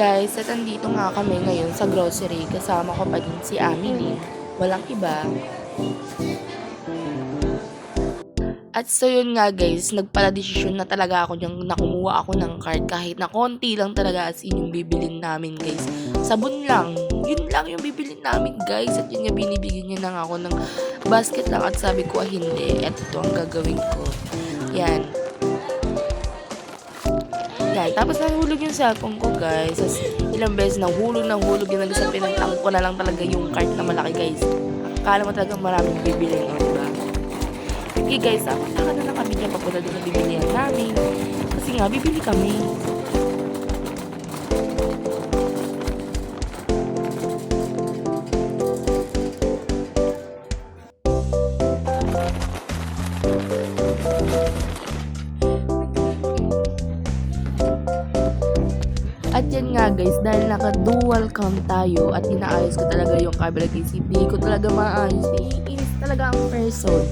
Guys, at andito nga kami ngayon sa grocery. Kasama ko pa din si Amelie. Walang iba. At so yun nga guys, nagpala-desisyon na talaga ako niyang nakumuha ako ng card kahit na konti lang talaga as in yung bibilin namin guys. Sabon lang. Yun lang yung bibilin namin guys. At yun nga binibigyan niya na ako ng basket lang at sabi ko hindi. At ito ang gagawin ko. Yan. Yan. Tapos nahulog yung cellphone ko guys. As ilang beses nahulog yun. Sa pinagtang ko na lang talaga yung card na malaki guys. Akala mo talaga maraming bibilin no, diba? Okay guys, punta ka na lang kami dyan papunta din sa bibilihan namin. Kasi nga, bibili kami. At yan nga guys, dahil naka-dual cam tayo at inaayos ko talaga yung camera case, hindi ko talaga maayos. Iinis talaga ang person.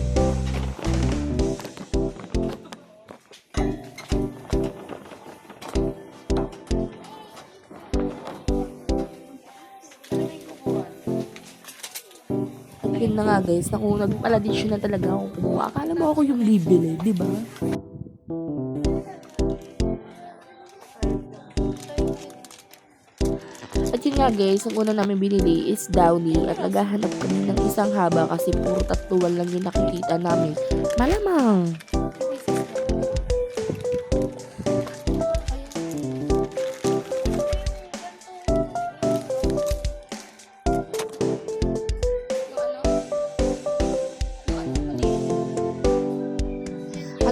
Yun na nga guys, nagpala-desisyon na talaga ako kumuha. Akala mo ako yung bibili, di ba? At yun nga guys, ang una namin binili is Downy at naghahanap kami ng isang haba kasi puro tatuan lang yung nakikita namin. Malamang!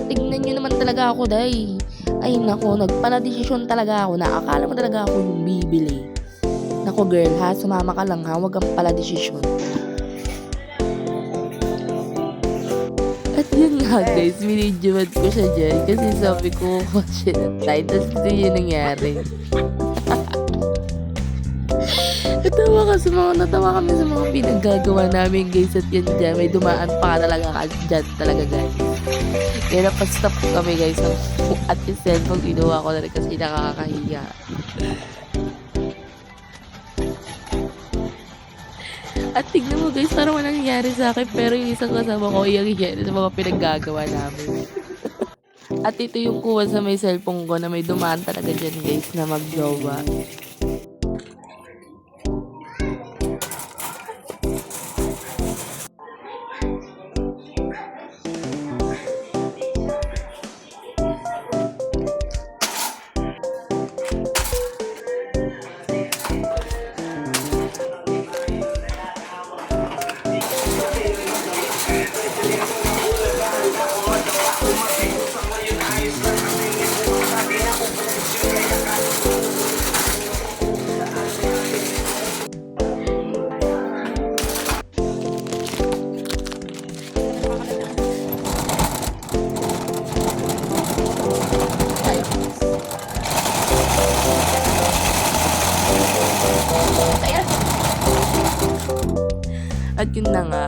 Tignan nyo naman talaga ako, day. Ay, nako, nagpala-desisyon talaga ako na akala mo talaga ako yung bibili. Nako, girl, ha? Sumama ka lang, ha? Huwag kang pala-desisyon. At yun nga, guys, minidyoman ko siya dyan kasi sabi ko, watch it at time. Tapos ito yung nangyari. Natawa kami sa mga pinaggagawa namin, guys. At yan dyan, may dumaan pa talaga dyan talaga, guys. Kaya napastop kami guys at yung cellphone kinuha ko na rin kasi nakakahiya. At tignan mo guys, parang walang nangyari sa akin pero yung isang kasama ko yung nangyari sa mga pinaggagawa namin. At ito yung kuha sa may cellphone ko na may dumaan talaga dyan guys na mag-jowa. At yun na nga,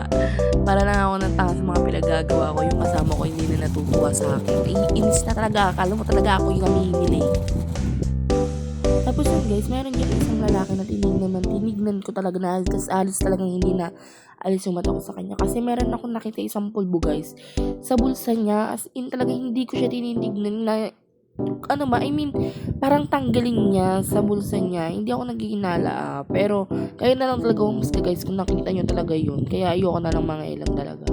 para lang ako ng tanga sa mga pinagagawa ko, yung kasama ko hindi na natutuwa sa akin. Inis na talaga, akala mo talaga ako yung namimili. Tapos yun guys, meron dyan isang lalaki na tinignan ko talaga na alis talagang hindi na alis yung mata ko sa kanya. Kasi meron akong nakita isang pulbo guys, sa bulsa niya, as in talagang hindi ko siya tinitignan na parang tanggalin niya sa bulsa niya. Hindi ako naghihinala pero kayo na lang talaga humusga guys kung nakita nyo talaga yun. Kaya ayoko na lang mga ilang talaga.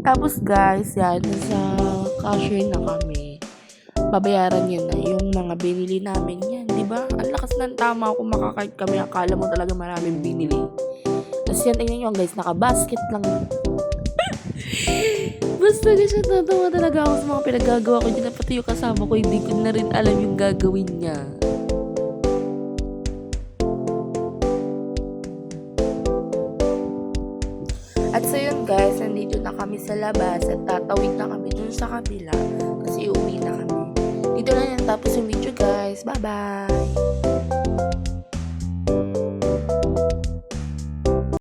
Tapos guys, yan, sa cashier na kami. Babayaran niya na yung mga binili namin yan, di ba? Ang lakas ng tama kung makakart kami. Akala mo talaga maraming binili. Tapos yan, tingnan nyo guys, naka-basket lang. Basta guys, natawa talaga ako sa mga pinagagawa ko dyan. Pati yung kasama ko, hindi ko na rin alam yung gagawin niya. At so yun guys, nandito na kami sa labas at tatawid na kami dun sa kabila kasi uuwi na kami. Dito na yan tapos yung video guys. Bye bye!